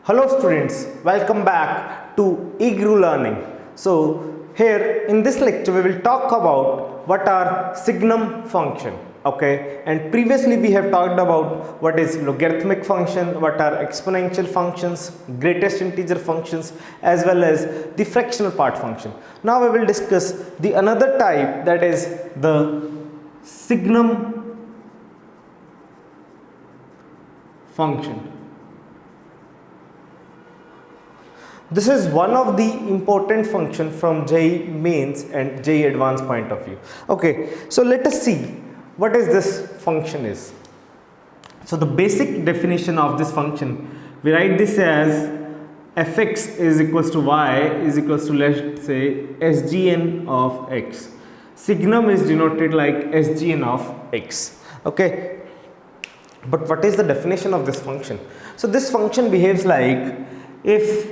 Hello students, welcome back to eGrew Learning. So here in this lecture we will talk about what are signum function. Okay, and previously we have talked about what is logarithmic function, what are exponential functions, greatest integer functions, as well as the fractional part function. Now we will discuss the another type, that is the signum function. This is one of the important function from JEE Mains and JEE Advanced point of view. Okay, so let us see what is this function is. So the basic definition of this function, we write this as fx is equals to y is equals to, let's say, sgn of x. Signum is denoted like sgn of x. Okay, but what is the definition of this function? So this function behaves like, if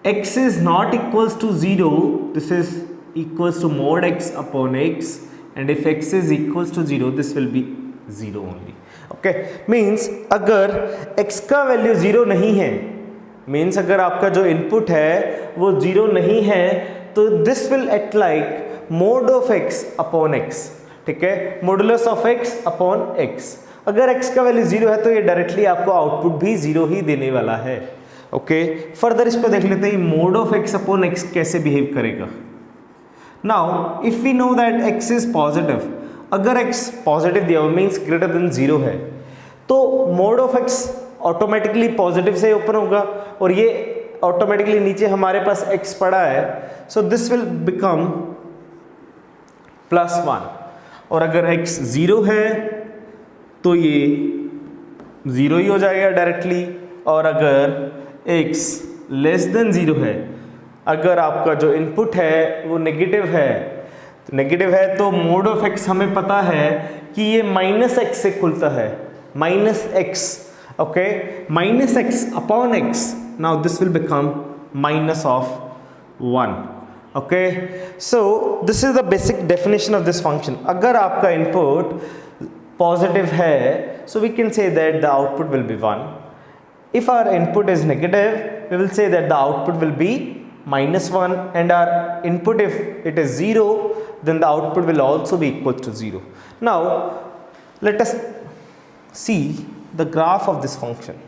x is not equals to 0, this is equals to mod x upon x, and if x is equals to 0, this will be 0 only. Okay, means अगर x का value 0 नहीं है, means अगर आपका जो input है वो 0 नहीं है, तो this will act like mod of x upon x. ठीक है, modulus of x upon x. अगर x का वैल्यू 0 है तो ये डायरेक्टली आपको आउटपुट भी 0 ही देने वाला है. ओके, फर्दर इसको देख लेते हैं, mod of x upon x कैसे बिहेव करेगा. Now if we know that x is positive, अगर x पॉजिटिव दिया हुआ मीन्स ग्रेटर देन 0 है, तो mod of x automatically positive से ओपन होगा और ये ऑटोमेटिकली नीचे हमारे पास x पड़ा है, सो दिस विल बिकम +1. और अगर x 0 है तो ये 0 ही हो जाएगा डायरेक्टली. और अगर x लेस देन 0 है, अगर आपका जो इनपुट है वो नेगेटिव है, तो मोड ऑफ x हमें पता है कि ये -x से खुलता है, -x. Okay, -x upon x. Now this will become -1. Okay, so this is the basic definition of this function. अगर आपका इनपुट पॉजिटिव है, so we can say that the output will be 1. If our input is negative, we will say that the output will be -1, and our input, if it is 0, then the output will also be equal to 0. Now let us see the graph of this function.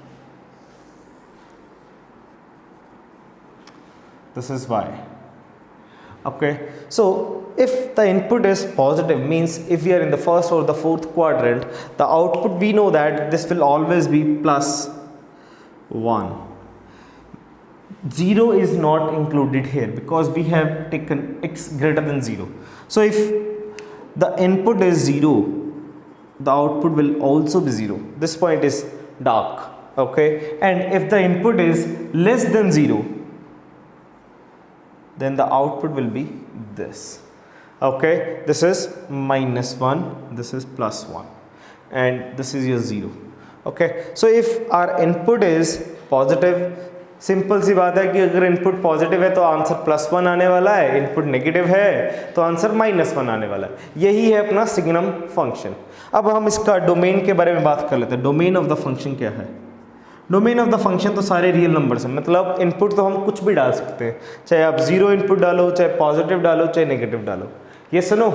This is y. Okay, so if the input is positive, means if we are in the first or the fourth quadrant, the output, we know that this will always be +1. 0 is not included here because we have taken x greater than 0. So if the input is 0, the output will also be 0. This point is dark. Okay, and if the input is less than 0, then the output will be this. Okay, this is -1, this is +1, and this is your 0. Okay, so if R input is positive, simple सी बात है कि अगर input positive है तो answer +1 आने वाला है, इनपुट नेगेटिव है तो आंसर -1 आने वाला है. यही है अपना सिग्नम फंक्शन. अब हम इसका डोमेन के बारे में बात कर लेते हैं. डोमेन ऑफ द फंक्शन क्या है? डोमेन ऑफ द फंक्शन तो सारे रियल नंबर्स हैं, मतलब इनपुट तो हम कुछ भी डाल सकते हैं, चाहे आप 0 इनपुट डालो, चाहे पॉजिटिव डालो, चाहे नेगेटिव डालो. ये सुनो,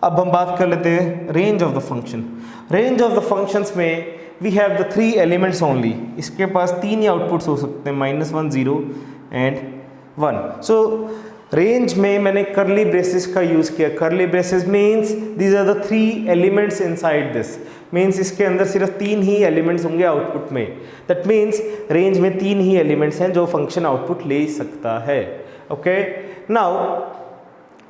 अब हम बात कर लेते हैं range of the function. Range of the functions में we have the 3 elements only. इसके पास 3 ही आउटपुट्स हो सकते हैं, -1, 0 एंड 1. सो रेंज में मैंने करली ब्रेसेस का यूज़ किया. Curly braces means these are the 3 elements inside this, means इसके अंदर सिर्फ 3 ही एलिमेंट्स होंगे आउटपुट में. दैट मीन्स रेंज में 3 ही एलिमेंट्स हैं जो फंक्शन आउटपुट ले सकता है. Okay, now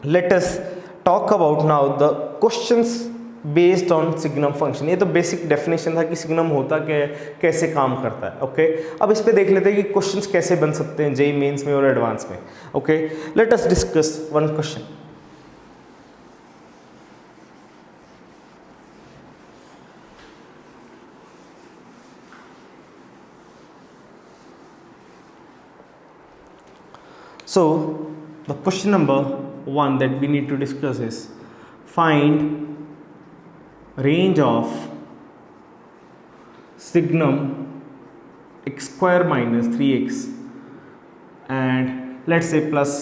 let us talk about now the questions based on signum function. ये तो बेसिक डेफिनेशन था कि सिग्नम होता क्या है, कैसे काम करता है. ओके, अब इस पे देख लेते हैं कि क्वेश्चंस कैसे बन सकते हैं जेईई मेंस में और एडवांस में. Okay, late us discuss one question. So the question number 1 that we need to discuss is, find range of signum x square minus 3x and let's say plus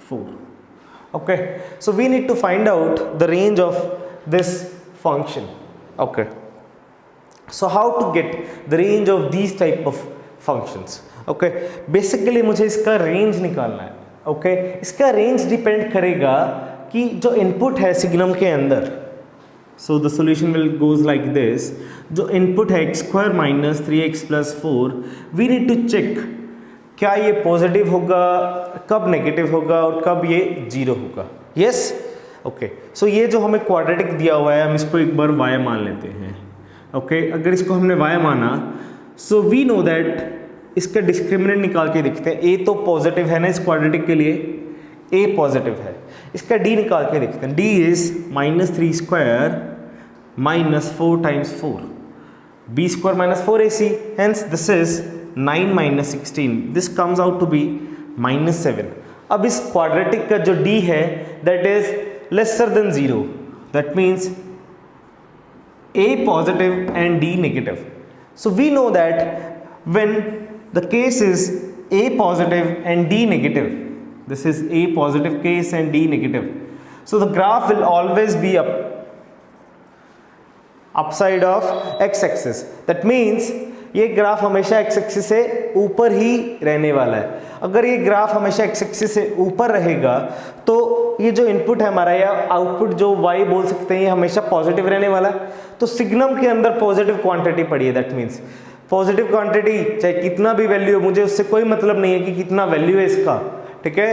4. Okay, so we need to find out the range of this function. Okay, so how to get the range of these type of functions? Okay, basically मुझे इसका range निकालना है. Okay, इसका range depend करेगा कि जो input है signum के अंदर. So the solution will goes like this. जो इनपुट है x square minus 3x plus 4, we need to check क्या ये पॉजिटिव होगा, कब नेगेटिव होगा और कब ये जीरो होगा. Yes, okay. सो ये जो हमें क्वाड्रेटिक दिया हुआ है, हम इसको एक बार y मान लेते हैं. ओके, अगर इसको हमने y माना, सो वी नो दैट इसका डिस्क्रिमिनेंट निकाल के देखते हैं. a तो पॉजिटिव है ना इस क्वाड्रेटिक के लिए, a पॉजिटिव है. इसका d निकाल के देखते हैं. d is minus 3 square minus 4 times 4, b square minus 4ac, hence this is 9 minus 16, this comes out to be minus 7. अब इस क्वाड्रेटिक का जो d है that is lesser than 0, that means a positive and d negative. So we know that when the case is a positive and d negative, this is a positive case and d negative, so the graph will always be upside of x-axis. That means ये graph हमेशा x axis से ऊपर ही रहने वाला है. अगर ये graph हमेशा एक्स एक्सिस से ऊपर रहेगा तो ये जो इनपुट है हमारा या आउटपुट जो y बोल सकते हैं ये हमेशा पॉजिटिव रहने वाला है. तो सिग्नम के अंदर पॉजिटिव क्वांटिटी पड़ी है. दैट मीन्स पॉजिटिव क्वांटिटी चाहे कितना भी वैल्यू है, मुझे उससे कोई मतलब नहीं है कि कितना वैल्यू है इसका. ठीक है,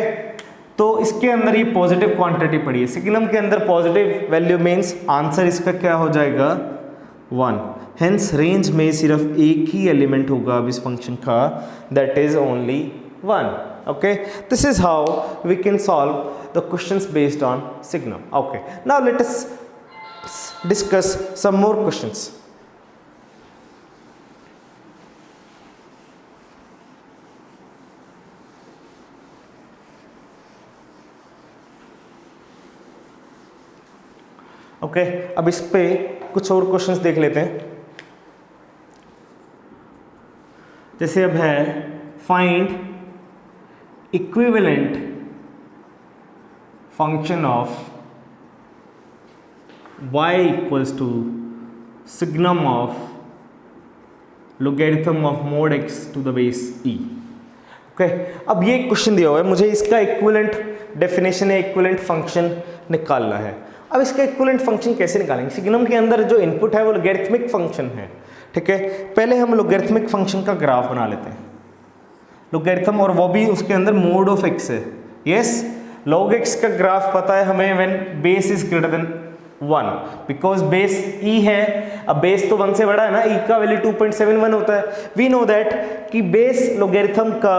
तो इसके अंदर ये पॉजिटिव क्वांटिटी पड़ी है. सिग्नम के अंदर पॉजिटिव वैल्यू मीन्स आंसर इसका क्या हो जाएगा, 1. हेंस रेंज में सिर्फ एक ही एलिमेंट होगा अब इस फंक्शन का, that is only 1. Okay, this is how we can solve the questions based on signum. Okay, now let us discuss some more questions. Okay, अब इस पे कुछ और क्वेश्चंस देख लेते हैं. जैसे अब है find equivalent function of y equals to signum of logarithm of mod x to the base e. Okay, अब ये क्वेश्चन दिया हुआ है, मुझे इसका इक्विवेलेंट डेफिनेशन या इक्विवेलेंट फंक्शन निकालना है. अब इसका इक्विवेलेंट फंक्शन कैसे निकालेंगे? सिग्नम के अंदर जो इनपुट है वो लोगैरिथमिक फंक्शन है. ठीक है, पहले हम लोगैरिथमिक फंक्शन का ग्राफ बना लेते हैं. लोगैरिथम, और वो भी उसके अंदर मोड ऑफ x है. यस, log x का ग्राफ पता है हमें when base is greater than 1, because base e है. अब बेस तो 1 से बड़ा है ना, e का वैल्यू 2.71 होता है. वी नो दैट कि बेस लोगैरिथम का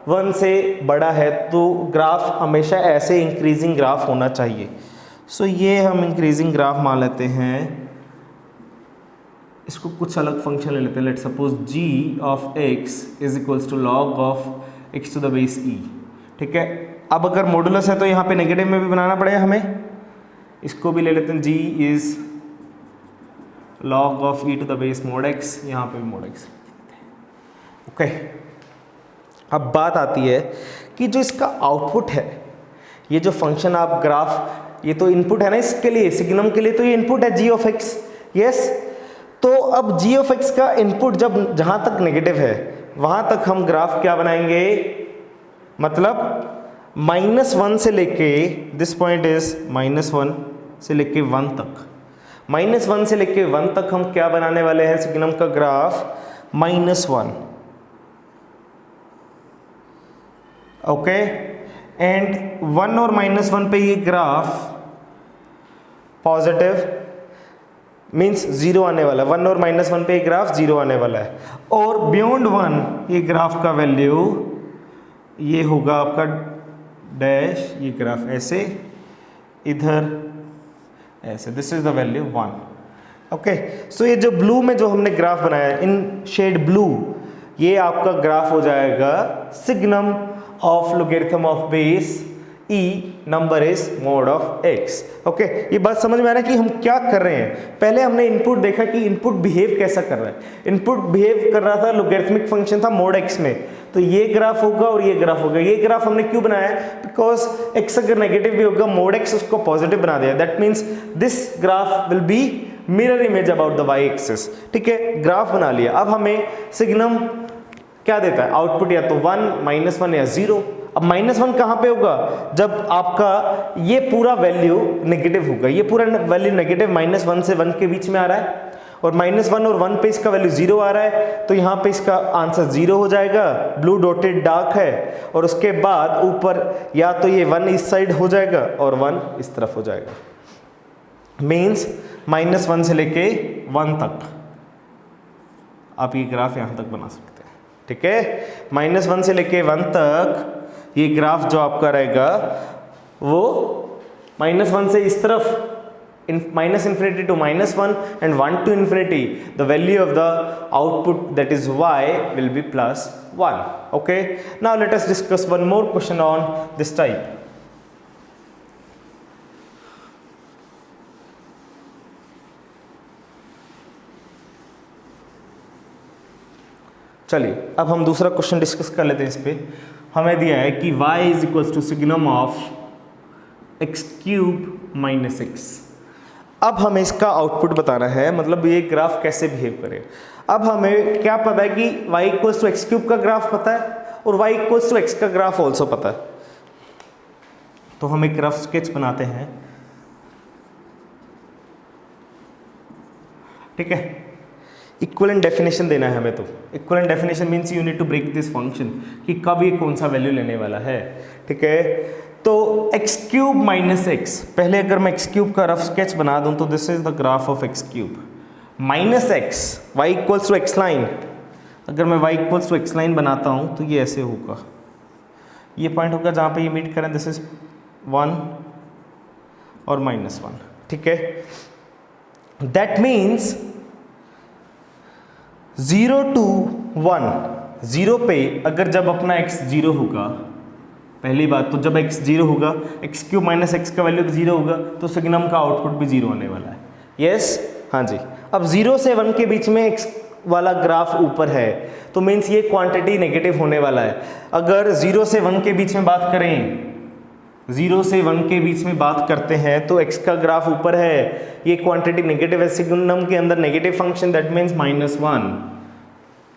1 से बड़ा है तो ग्राफ हमेशा ऐसे इंक्रीजिंग ग्राफ होना चाहिए. सो ये हम इंक्रीजिंग ग्राफ मान लेते हैं. इसको कुछ अलग फंक्शन ले लेते हैं. Let suppose g of x is equals to log of x to the base e. ठीक है, अब अगर मॉडुलस है तो यहाँ पे नेगेटिव में भी बनाना पड़ेगा हमें. इसको भी ले लेते हैं, g is log of e to the base mod x, यहाँ पे भी मोड x. ओके, अब बात आती है कि जो इसका आउटपुट है, ये जो फंक्शन आप ग्राफ, ये तो इनपुट है ना इसके लिए, सिग्नम के लिए तो ये इनपुट है g ऑफ x. यस, तो अब g ऑफ x का इनपुट जब जहाँ तक नेगेटिव है वहाँ तक हम ग्राफ क्या बनाएंगे, मतलब -1 से लेके, दिस पॉइंट इज -1 से लेके 1 तक, -1 से लेके 1 तक हम क्या बनाने वाले हैं सिग्नम का ग्राफ, -1. ओके, एंड 1 और -1 पे ये ग्राफ पॉजिटिव मीन्स 0 आने वाला है. 1 और -1 पे ग्राफ 0 आने वाला है. और बियॉन्ड 1 ये ग्राफ का वैल्यू ये होगा आपका डैश, ये ग्राफ ऐसे, इधर ऐसे, this is the value 1. Okay, so ये जो ब्लू में जो हमने ग्राफ बनाया है इन शेड ब्लू, ये आपका ग्राफ हो जाएगा signum of logarithm of base number is mode of x। Okay, ये बात समझ में आ रहा है कि हम क्या कर रहे हैं। पहले हमने इनपुट देखा कि इनपुट बिहेव कैसा कर रहा है। इनपुट बिहेव कर रहा था, लोगैरिथमिक फंक्शन था मोड x में, तो ये ग्राफ होगा और ये ग्राफ होगा। ये ग्राफ हमने क्यों बनाया है? बिकॉज x अगर नेगेटिव भी होगा, मोड x उसको पॉजिटिव बना दिया। That means this graph will be mirror image about the y axis. ठीक है, ग्राफ बना लिया। अब हमें सिग्नम क्या देता है? आउटपुट या तो 1, -1 या 0। अब -1 कहाँ पे होगा? जब आपका ये पूरा वैल्यू नेगेटिव होगा। ये पूरा वैल्यू नेगेटिव -1 से 1 के बीच में आ रहा है, और -1 और 1 पे इसका वैल्यू 0 आ रहा है, तो यहाँ पे इसका आंसर 0 हो जाएगा। ब्लू डॉटेड डार्क है, और उसके बाद ऊपर या तो ये 1 इस साइड हो जाएगा और 1 इस तरफ हो जाएगा। मीन्स -1 से लेके 1 तक आप ये ग्राफ यहाँ तक बना सकते हैं। ठीक है, -1 से लेके 1 तक ये ग्राफ जो आपका रहेगा वो -1 से इस तरफ, -∞ to -1 and 1 to infinity, the value of the output, that is y, will be +1. Okay, now let us discuss one more question on this type. चलिए अब हम दूसरा क्वेश्चन डिस्कस कर लेते हैं। इस पे हमें दिया है कि y is equals to signum of x³ - x। अब हमें इसका आउटपुट बताना है, मतलब ये ग्राफ कैसे बिहेव करे। अब हमें क्या पता है कि y इक्वल्स टू x³ का ग्राफ पता है और y इक्वल्स टू x का ग्राफ ऑल्सो पता है। तो हम एक रफ स्केच बनाते हैं। ठीक है, इक्विवेलेंट डेफिनेशन देना है हमें। तो equivalent definition means you need to break this function कि कब ये कौन सा वैल्यू लेने वाला है। ठीक है, तो x³ - x, पहले अगर मैं x³ का रफ स्केच बना दूं तो this is the graph of x³ -x, y equals to x line. अगर मैं y equals to x line बनाता हूं तो ये ऐसे होगा। ये पॉइंट होगा जहां पे ये मीट करें, दिस इज 1 और -1। ठीक है, दैट मीन्स 0 to 1, 0 पे अगर जब अपना x 0 होगा, पहली बात तो जब x 0 होगा, x³ - x का वैल्यू 0 होगा, तो सिग्नम का आउटपुट भी 0 आने वाला है। यस, हाँ जी। अब 0 से 1 के बीच में x वाला ग्राफ ऊपर है, तो मीन्स ये क्वांटिटी नेगेटिव होने वाला है। अगर 0 से 1 के बीच में बात करें, 0 से 1 के बीच में बात करते हैं तो x का ग्राफ ऊपर है, ये क्वांटिटी नेगेटिव है, सिग्नम के अंदर नेगेटिव फंक्शन, दैट मीन्स -1।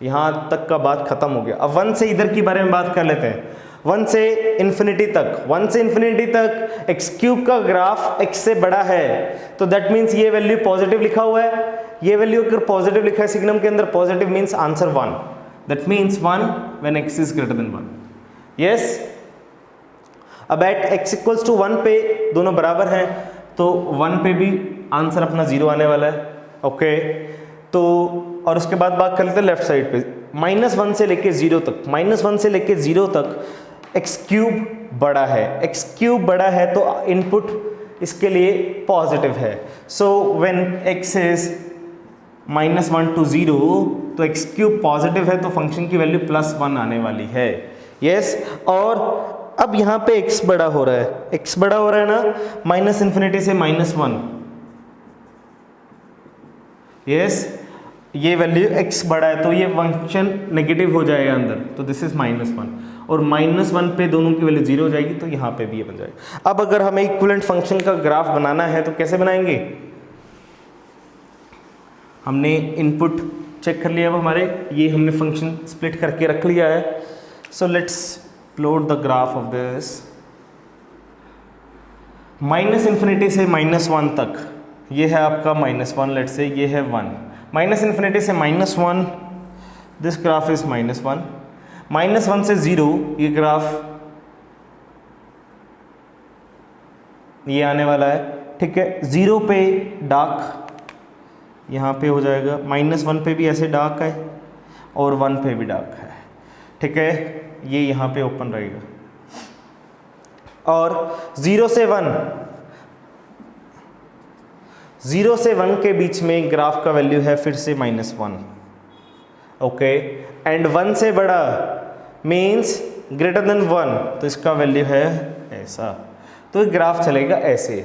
यहाँ तक का बात खत्म हो गया। अब 1 से इधर के बारे में बात कर लेते हैं। 1 से इन्फिनिटी तक, 1 से इन्फिनिटी तक x³ का ग्राफ x से बड़ा है, तो दैट मीन्स ये वैल्यू पॉजिटिव लिखा हुआ है। ये वैल्यू अगर पॉजिटिव लिखा है सिग्नम के अंदर, positive means answer 1, that means 1 when x is greater than 1। Yes, अब एट x इक्वल्स टू 1 पे दोनों बराबर हैं, तो 1 पे भी आंसर अपना 0 आने वाला है। ओके, तो और उसके बाद बात कर लेते हैं लेफ्ट साइड पे, -1 से लेके 0 तक, -1 से लेके 0 तक x³ बड़ा है। x³ बड़ा है तो इनपुट इसके लिए पॉजिटिव है। So when x is -1 to 0, तो x³ पॉजिटिव है, तो फंक्शन की वैल्यू +1 आने वाली है। यस, और अब यहाँ पे x बड़ा हो रहा है, x बड़ा हो रहा है ना, -∞ से -1। यस, ये वैल्यू x बड़ा है तो ये फंक्शन नेगेटिव हो जाएगा अंदर, तो दिस इज -1, और -1 पे दोनों की वैल्यू 0 हो जाएगी, तो यहाँ पे भी ये बन जाएगा। अब अगर हमें इक्विवेलेंट फंक्शन का ग्राफ बनाना है तो कैसे बनाएंगे? हमने इनपुट चेक कर लिया, अब हमारे ये हमने फंक्शन स्प्लिट करके रख लिया है। So let's plot the graph of this. -∞ से -1 तक ये है आपका -1, लेट्स से ये है 1। -∞ से -1, दिस ग्राफ इज -1। -1 से 0, ये ग्राफ ये आने वाला है। ठीक है, 0 पे डार्क यहाँ पे हो जाएगा, -1 पे भी ऐसे डार्क है और 1 पे भी डार्क है। ठीक है, ये यहाँ पे ओपन रहेगा, और 0 से 1 के बीच में ग्राफ का वैल्यू है फिर से -1। ओके, एंड 1 से बड़ा मीन्स ग्रेटर देन 1, तो इसका वैल्यू है ऐसा, तो ये ग्राफ चलेगा ऐसे।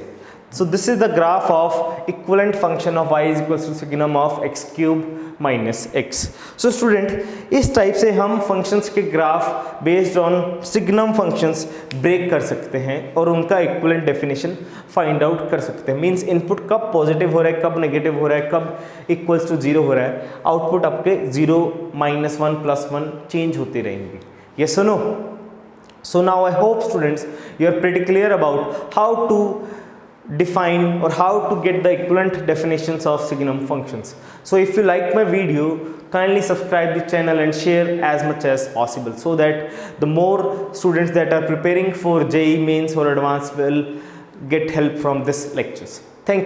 So this is the graph of equivalent function of y is equals to signum of x cube minus x। So student इस टाइप से हम फंक्शंस के graph based on signum functions break कर सकते हैं और उनका इक्विवेलेंट डेफिनेशन फाइंड आउट कर सकते हैं। मींस इनपुट कब पॉजिटिव हो रहा है, कब नेगेटिव हो रहा है, कब इक्वल्स टू 0 हो रहा है, आउटपुट आपके 0, -1, +1 चेंज होते रहेंगे। यस और no? So now I hope students you are pretty clear about how to define or how to get the equivalent definitions of signum functions. So if you like my video, kindly subscribe the channel and share as much as possible so that the more students that are preparing for JEE mains or advanced will get help from this lectures. Thank you.